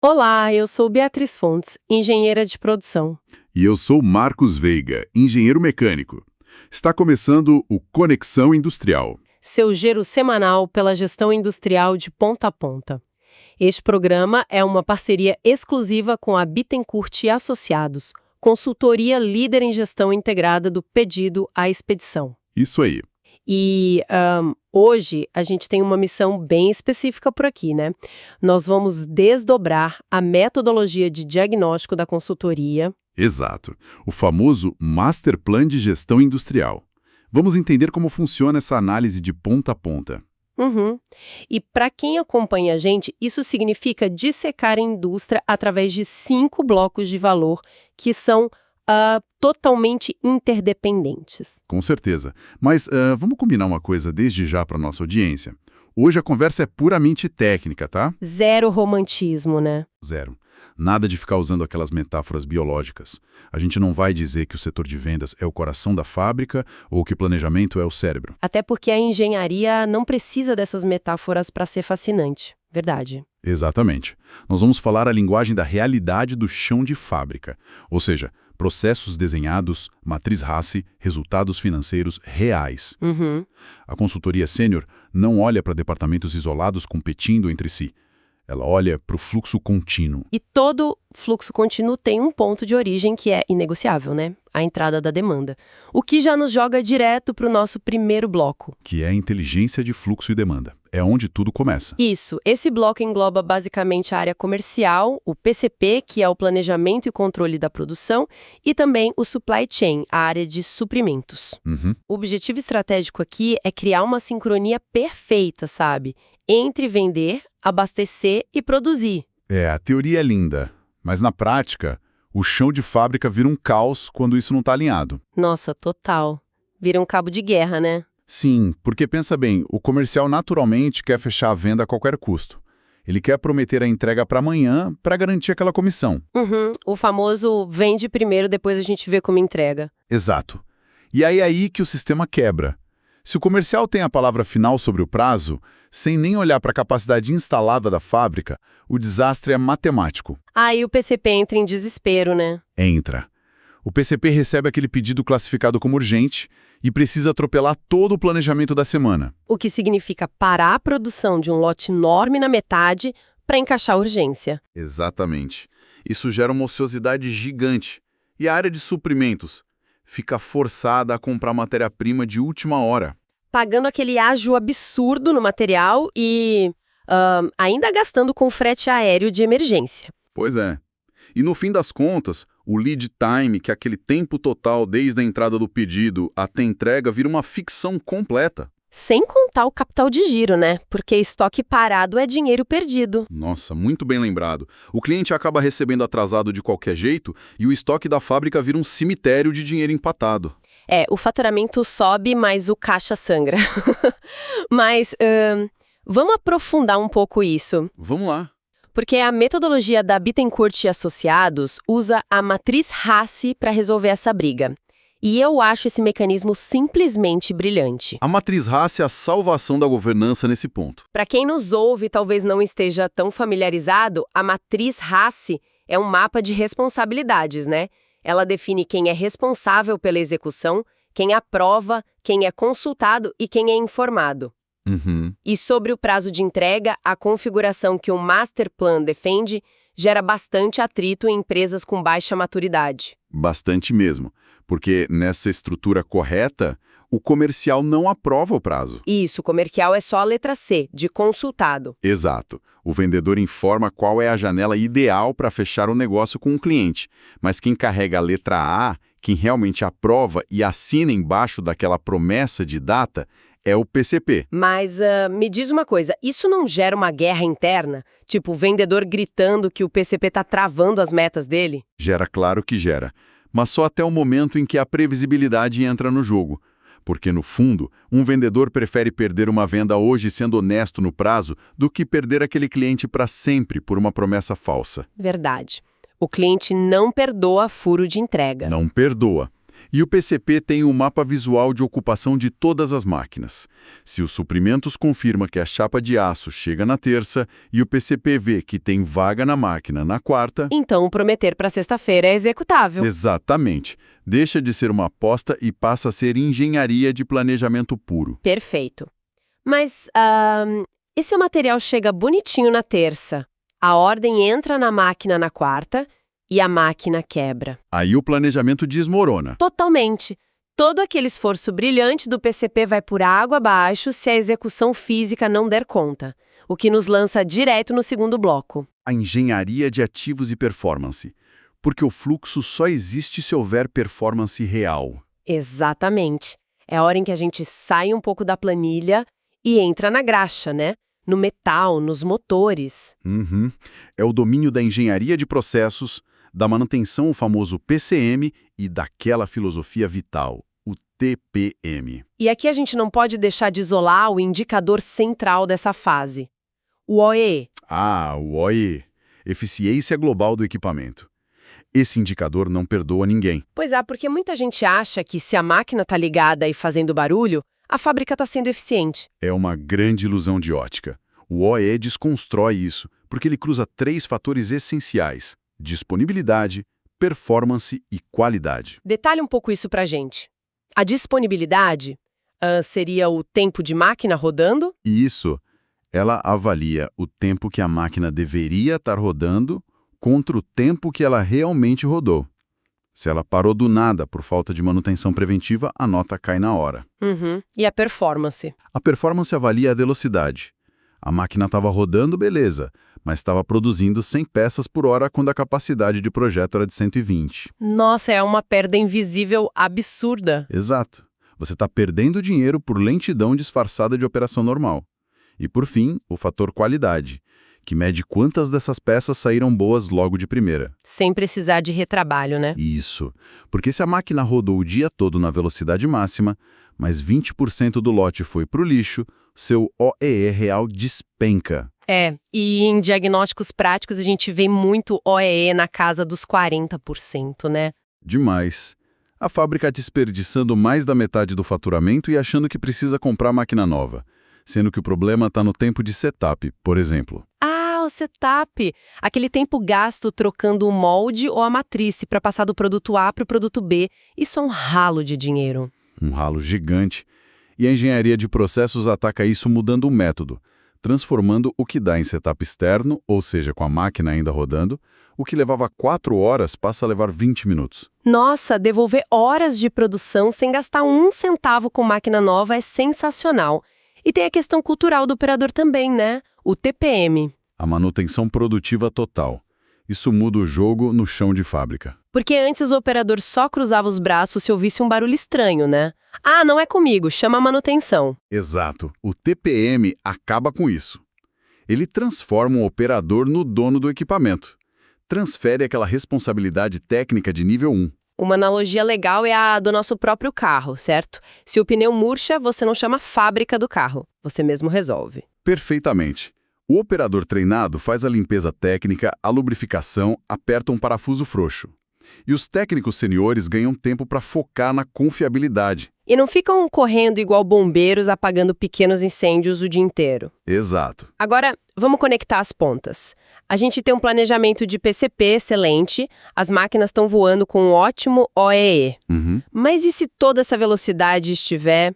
Olá, eu sou Beatriz Fontes, engenheira de produção. E eu sou Marcos Veiga, engenheiro mecânico. Está começando o Conexão Industrial. Seu giro semanal pela gestão industrial de ponta a ponta. Este programa é uma parceria exclusiva com a Bittencourt e Associados, consultoria líder em gestão integrada do pedido à expedição. Isso aí. E hoje a gente tem uma missão bem específica por aqui, né? Nós vamos desdobrar a metodologia de diagnóstico da consultoria. Exato. O famoso Master Plan de Gestão Industrial. Vamos entender como funciona essa análise de ponta a ponta. Uhum. E para quem acompanha a gente, isso significa dissecar a indústria através de 5 blocos de valor que são totalmente interdependentes. Com certeza. Mas vamos combinar uma coisa desde já para nossa audiência. Hoje a conversa é puramente técnica, tá? Zero romantismo, né? Zero. Nada de ficar usando aquelas metáforas biológicas. A gente não vai dizer que o setor de vendas é o coração da fábrica ou que planejamento é o cérebro. Até porque a engenharia não precisa dessas metáforas para ser fascinante. Verdade. Exatamente. Nós vamos falar a linguagem da realidade do chão de fábrica. Ou seja, processos desenhados, matriz RACI, resultados financeiros reais. Uhum. A consultoria sênior não olha para departamentos isolados competindo entre si. Ela olha para o fluxo contínuo. E todo fluxo contínuo tem um ponto de origem que é inegociável, né? A entrada da demanda. O que já nos joga direto para o nosso primeiro bloco. Que é a inteligência de fluxo e demanda. É onde tudo começa. Isso. Esse bloco engloba basicamente a área comercial, o PCP, que é o planejamento e controle da produção, e também o supply chain, a área de suprimentos. Uhum. O objetivo estratégico aqui é criar uma sincronia perfeita, sabe? Entre vender, abastecer e produzir. A teoria é linda, mas na prática, o chão de fábrica vira um caos quando isso não está alinhado. Nossa, total. Vira um cabo de guerra, né? Sim, porque pensa bem, o comercial naturalmente quer fechar a venda a qualquer custo. Ele quer prometer a entrega para amanhã para garantir aquela comissão. Uhum, o famoso vende primeiro, depois a gente vê como entrega. Exato. E aí que o sistema quebra. Se o comercial tem a palavra final sobre o prazo, sem nem olhar para a capacidade instalada da fábrica, o desastre é matemático. Aí o PCP entra em desespero, né? Entra. O PCP recebe aquele pedido classificado como urgente e precisa atropelar todo o planejamento da semana. O que significa parar a produção de um lote enorme na metade para encaixar a urgência. Exatamente. Isso gera uma ociosidade gigante. E a área de suprimentos fica forçada a comprar matéria-prima de última hora. Pagando aquele ágio absurdo no material e ainda gastando com frete aéreo de emergência. Pois é. E no fim das contas, o lead time, que é aquele tempo total desde a entrada do pedido até a entrega, vira uma ficção completa. Sem contar o capital de giro, né? Porque estoque parado é dinheiro perdido. Nossa, muito bem lembrado. O cliente acaba recebendo atrasado de qualquer jeito e o estoque da fábrica vira um cemitério de dinheiro empatado. O faturamento sobe, mas o caixa sangra. Mas vamos aprofundar um pouco isso. Vamos lá. Porque a metodologia da Bittencourt e Associados usa a matriz RACI para resolver essa briga. E eu acho esse mecanismo simplesmente brilhante. A matriz RACI é a salvação da governança nesse ponto. Para quem nos ouve e talvez não esteja tão familiarizado, a matriz RACI é um mapa de responsabilidades, né? Ela define quem é responsável pela execução, quem aprova, quem é consultado e quem é informado. Uhum. E sobre o prazo de entrega, a configuração que o Master Plan defende gera bastante atrito em empresas com baixa maturidade. Bastante mesmo, porque nessa estrutura correta, o comercial não aprova o prazo. Isso, o comercial é só a letra C, de consultado. Exato. O vendedor informa qual é a janela ideal para fechar o negócio com o cliente, mas quem carrega a letra A, quem realmente aprova e assina embaixo daquela promessa de data, é o PCP. Mas me diz uma coisa, isso não gera uma guerra interna? Tipo, o vendedor gritando que o PCP está travando as metas dele? Gera, claro que gera. Mas só até o momento em que a previsibilidade entra no jogo. Porque, no fundo, um vendedor prefere perder uma venda hoje sendo honesto no prazo do que perder aquele cliente para sempre por uma promessa falsa. Verdade. O cliente não perdoa furo de entrega. Não perdoa. E o PCP tem um mapa visual de ocupação de todas as máquinas. Se os suprimentos confirma que a chapa de aço chega na terça e o PCP vê que tem vaga na máquina na quarta... Então, prometer para sexta-feira é executável. Exatamente. Deixa de ser uma aposta e passa a ser engenharia de planejamento puro. Perfeito. Mas, e se o material chega bonitinho na terça? A ordem entra na máquina na quarta e a máquina quebra. Aí o planejamento desmorona. Totalmente. Todo aquele esforço brilhante do PCP vai por água abaixo se a execução física não der conta, o que nos lança direto no segundo bloco. A engenharia de ativos e performance. Porque o fluxo só existe se houver performance real. Exatamente. É a hora em que a gente sai um pouco da planilha e entra na graxa, né? No metal, nos motores. Uhum. É o domínio da engenharia de processos, da manutenção, o famoso PCM, e daquela filosofia vital, o TPM. E aqui a gente não pode deixar de isolar o indicador central dessa fase, o OEE. Ah, o OEE, Eficiência Global do Equipamento. Esse indicador não perdoa ninguém. Pois é, porque muita gente acha que se a máquina está ligada e fazendo barulho, a fábrica está sendo eficiente. É uma grande ilusão de ótica. O OEE desconstrói isso, porque ele cruza 3 fatores essenciais: disponibilidade, performance e qualidade. Detalhe um pouco isso pra gente. A disponibilidade seria o tempo de máquina rodando? E isso, ela avalia o tempo que a máquina deveria estar rodando contra o tempo que ela realmente rodou. Se ela parou do nada por falta de manutenção preventiva, a nota cai na hora. Uhum. E a performance? A performance avalia a velocidade. A máquina estava rodando, beleza, mas estava produzindo 100 peças por hora quando a capacidade de projeto era de 120. Nossa, é uma perda invisível absurda. Exato. Você está perdendo dinheiro por lentidão disfarçada de operação normal. E, por fim, o fator qualidade, que mede quantas dessas peças saíram boas logo de primeira. Sem precisar de retrabalho, né? Isso. Porque se a máquina rodou o dia todo na velocidade máxima, mas 20% do lote foi para o lixo, seu OEE real despenca. E em diagnósticos práticos a gente vê muito OEE na casa dos 40%, né? Demais. A fábrica desperdiçando mais da metade do faturamento e achando que precisa comprar máquina nova, sendo que o problema está no tempo de setup, por exemplo. O setup, aquele tempo gasto trocando o molde ou a matriz para passar do produto A para o produto B. Isso é um ralo de dinheiro. Um ralo gigante. E a engenharia de processos ataca isso mudando o método, transformando o que dá em setup externo, ou seja, com a máquina ainda rodando, o que levava 4 horas passa a levar 20 minutos. Nossa, devolver horas de produção sem gastar 1 centavo com máquina nova é sensacional. E tem a questão cultural do operador também, né? O TPM. A manutenção produtiva total. Isso muda o jogo no chão de fábrica. Porque antes o operador só cruzava os braços se ouvisse um barulho estranho, né? Ah, não é comigo, chama a manutenção. Exato. O TPM acaba com isso. Ele transforma o operador no dono do equipamento. Transfere aquela responsabilidade técnica de nível 1. Uma analogia legal é a do nosso próprio carro, certo? Se o pneu murcha, você não chama a fábrica do carro. Você mesmo resolve. Perfeitamente. O operador treinado faz a limpeza técnica, a lubrificação, aperta um parafuso frouxo. E os técnicos seniores ganham tempo para focar na confiabilidade. E não ficam correndo igual bombeiros apagando pequenos incêndios o dia inteiro. Exato. Agora, vamos conectar as pontas. A gente tem um planejamento de PCP excelente, as máquinas estão voando com um ótimo OEE. Uhum. Mas e se toda essa velocidade estiver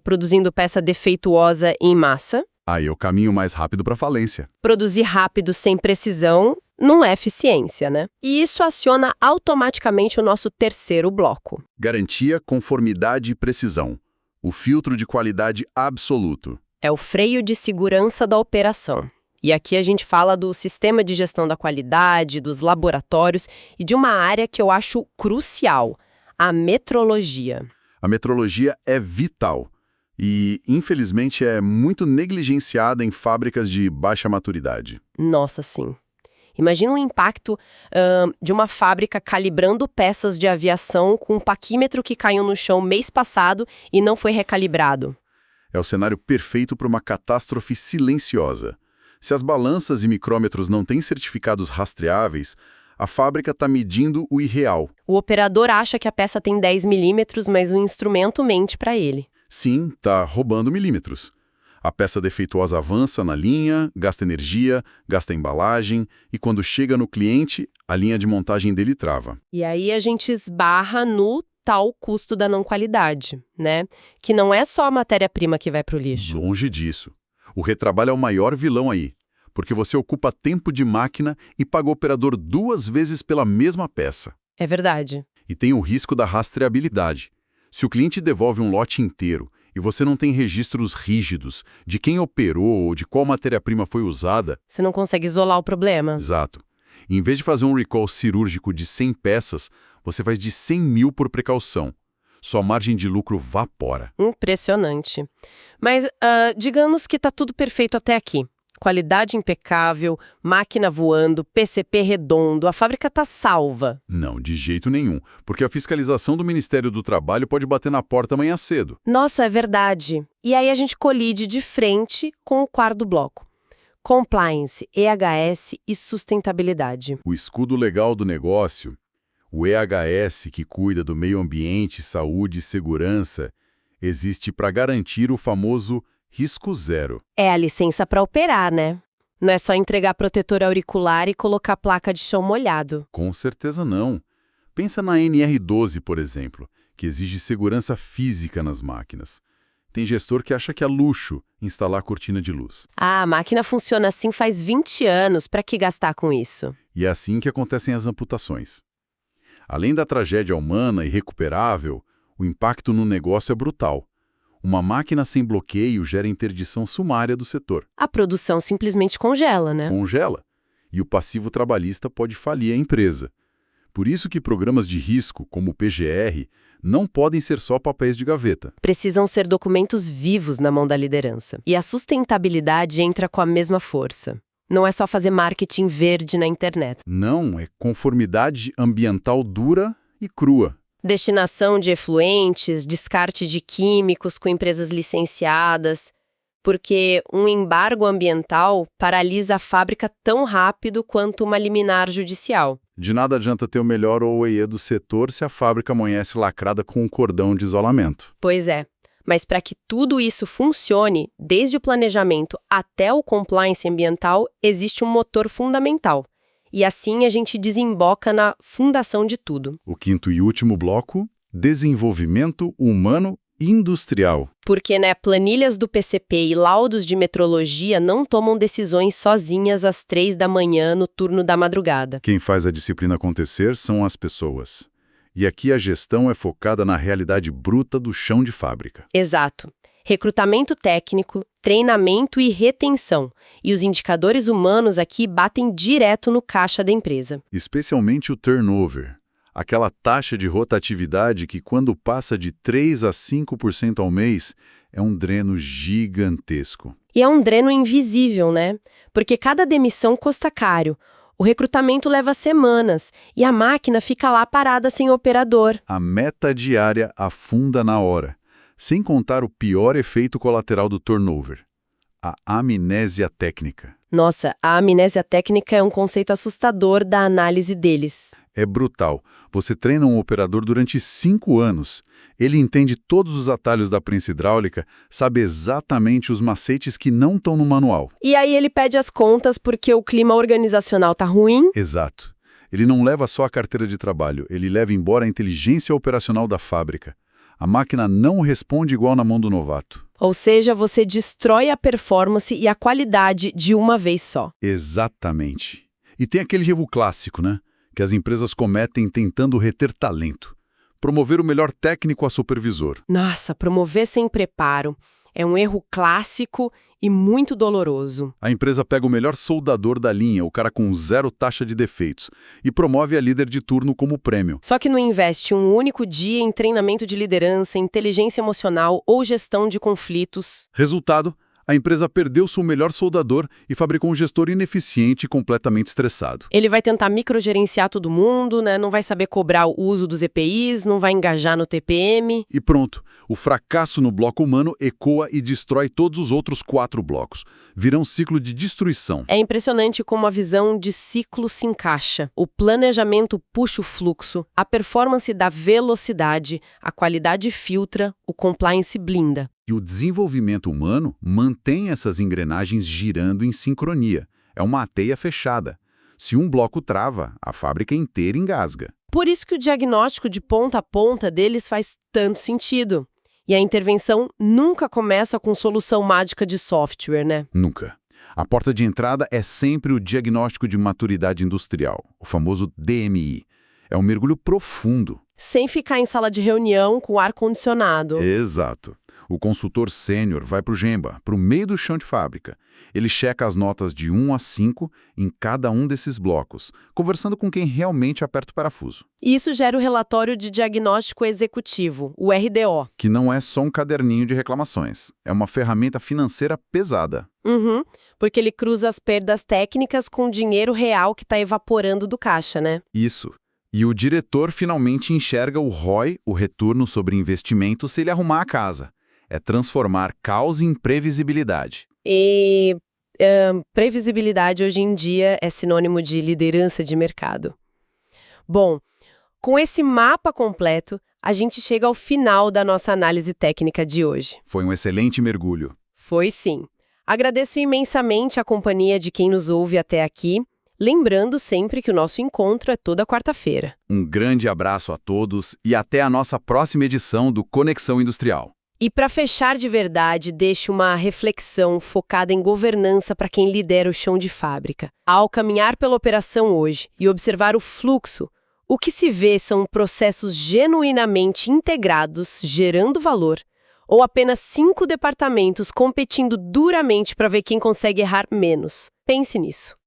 produzindo peça defeituosa em massa? Aí é o caminho mais rápido para a falência. Produzir rápido sem precisão não é eficiência, né? E isso aciona automaticamente o nosso terceiro bloco. Garantia, conformidade e precisão. O filtro de qualidade absoluto. É o freio de segurança da operação. E aqui a gente fala do sistema de gestão da qualidade, dos laboratórios e de uma área que eu acho crucial, a metrologia. A metrologia é vital. E, infelizmente, é muito negligenciada em fábricas de baixa maturidade. Nossa, sim. Imagina o impacto de uma fábrica calibrando peças de aviação com um paquímetro que caiu no chão mês passado e não foi recalibrado. É o cenário perfeito para uma catástrofe silenciosa. Se as balanças e micrômetros não têm certificados rastreáveis, A fábrica está medindo o irreal. O operador acha que a peça tem 10 milímetros, mas o instrumento mente para ele. Sim, está roubando milímetros. A peça defeituosa avança na linha, gasta energia, gasta embalagem, e quando chega no cliente, a linha de montagem dele trava. E aí a gente esbarra no tal custo da não qualidade, né? Que não é só a matéria-prima que vai para o lixo. Longe disso. O retrabalho é o maior vilão aí, porque você ocupa tempo de máquina e paga o operador 2 vezes pela mesma peça. É verdade. E tem o risco da rastreabilidade. Se o cliente devolve um lote inteiro e você não tem registros rígidos de quem operou ou de qual matéria-prima foi usada... Você não consegue isolar o problema. Exato. E em vez de fazer um recall cirúrgico de 100 peças, você faz de 100 mil por precaução. Sua margem de lucro vapora. Impressionante. Mas digamos que está tudo perfeito até aqui. Qualidade impecável, máquina voando, PCP redondo, a fábrica está salva. Não, de jeito nenhum, porque a fiscalização do Ministério do Trabalho pode bater na porta amanhã cedo. Nossa, é verdade. E aí a gente colide de frente com o quarto bloco. Compliance, EHS e sustentabilidade. O escudo legal do negócio, o EHS, que cuida do meio ambiente, saúde e segurança, existe para garantir o famoso risco zero. É a licença para operar, né? Não é só entregar protetor auricular e colocar placa de chão molhado. Com certeza não. Pensa na NR12, por exemplo, que exige segurança física nas máquinas. Tem gestor que acha que é luxo instalar cortina de luz. Ah, a máquina funciona assim faz 20 anos, para que gastar com isso? E é assim que acontecem as amputações. Além da tragédia humana irrecuperável, o impacto no negócio é brutal. Uma máquina sem bloqueio gera interdição sumária do setor. A produção simplesmente congela, né? Congela. E o passivo trabalhista pode falir a empresa. Por isso que programas de risco, como o PGR, não podem ser só papéis de gaveta. Precisam ser documentos vivos na mão da liderança. E a sustentabilidade entra com a mesma força. Não é só fazer marketing verde na internet. Não, é conformidade ambiental dura e crua. Destinação de efluentes, descarte de químicos com empresas licenciadas, porque um embargo ambiental paralisa a fábrica tão rápido quanto uma liminar judicial. De nada adianta ter o melhor OEE do setor se a fábrica amanhece lacrada com um cordão de isolamento. Pois é, mas para que tudo isso funcione, desde o planejamento até o compliance ambiental, existe um motor fundamental. E assim a gente desemboca na fundação de tudo. O quinto e último bloco, desenvolvimento humano industrial. Porque, planilhas do PCP e laudos de metrologia não tomam decisões sozinhas às 3 da manhã no turno da madrugada. Quem faz a disciplina acontecer são as pessoas. E aqui a gestão é focada na realidade bruta do chão de fábrica. Exato. Recrutamento técnico, treinamento e retenção. E os indicadores humanos aqui batem direto no caixa da empresa. Especialmente o turnover. Aquela taxa de rotatividade que, quando passa de 3% a 5% ao mês, é um dreno gigantesco. E é um dreno invisível, né? Porque cada demissão custa caro. O recrutamento leva semanas e a máquina fica lá parada sem operador. A meta diária afunda na hora, sem contar o pior efeito colateral do turnover, a amnésia técnica. Nossa, a amnésia técnica é um conceito assustador da análise deles. É brutal. Você treina um operador durante 5 anos. Ele entende todos os atalhos da prensa hidráulica, sabe exatamente os macetes que não estão no manual. E aí ele pede as contas porque o clima organizacional tá ruim? Exato. Ele não leva só a carteira de trabalho, ele leva embora a inteligência operacional da fábrica. A máquina não responde igual na mão do novato. Ou seja, você destrói a performance e a qualidade de uma vez só. Exatamente. E tem aquele erro clássico, né? Que as empresas cometem tentando reter talento. Promover o melhor técnico a supervisor. Nossa, promover sem preparo. É um erro clássico e muito doloroso. A empresa pega o melhor soldador da linha, o cara com 0 taxa de defeitos, e promove a líder de turno como prêmio. Só que não investe um único dia em treinamento de liderança, inteligência emocional ou gestão de conflitos. Resultado, A empresa perdeu seu melhor soldador e fabricou um gestor ineficiente e completamente estressado. Ele vai tentar microgerenciar todo mundo, né? Não vai saber cobrar o uso dos EPIs, não vai engajar no TPM. E pronto, o fracasso no bloco humano ecoa e destrói todos os outros 4 blocos. Vira um ciclo de destruição. É impressionante como a visão de ciclo se encaixa. O planejamento puxa o fluxo, a performance dá velocidade, a qualidade filtra, o compliance blinda. E o desenvolvimento humano mantém essas engrenagens girando em sincronia. É uma teia fechada. Se um bloco trava, a fábrica inteira engasga. Por isso que o diagnóstico de ponta a ponta deles faz tanto sentido. E a intervenção nunca começa com solução mágica de software, né? Nunca. A porta de entrada é sempre o diagnóstico de maturidade industrial, o famoso DMI. É um mergulho profundo. Sem ficar em sala de reunião com ar-condicionado. Exato. O consultor sênior vai para o Gemba, para o meio do chão de fábrica. Ele checa as notas de 1 a 5 em cada um desses blocos, conversando com quem realmente aperta o parafuso. E isso gera o relatório de diagnóstico executivo, o RDO. Que não é só um caderninho de reclamações. É uma ferramenta financeira pesada. Porque ele cruza as perdas técnicas com o dinheiro real que está evaporando do caixa, né? Isso. E o diretor finalmente enxerga o ROI, o retorno sobre investimento, se ele arrumar a casa. É transformar caos em previsibilidade. E previsibilidade hoje em dia é sinônimo de liderança de mercado. Bom, com esse mapa completo, a gente chega ao final da nossa análise técnica de hoje. Foi um excelente mergulho. Foi sim. Agradeço imensamente a companhia de quem nos ouve até aqui, lembrando sempre que o nosso encontro é toda quarta-feira. Um grande abraço a todos e até a nossa próxima edição do Conexão Industrial. E para fechar de verdade, deixo uma reflexão focada em governança para quem lidera o chão de fábrica. Ao caminhar pela operação hoje e observar o fluxo, o que se vê são processos genuinamente integrados, gerando valor, ou apenas 5 departamentos competindo duramente para ver quem consegue errar menos. Pense nisso.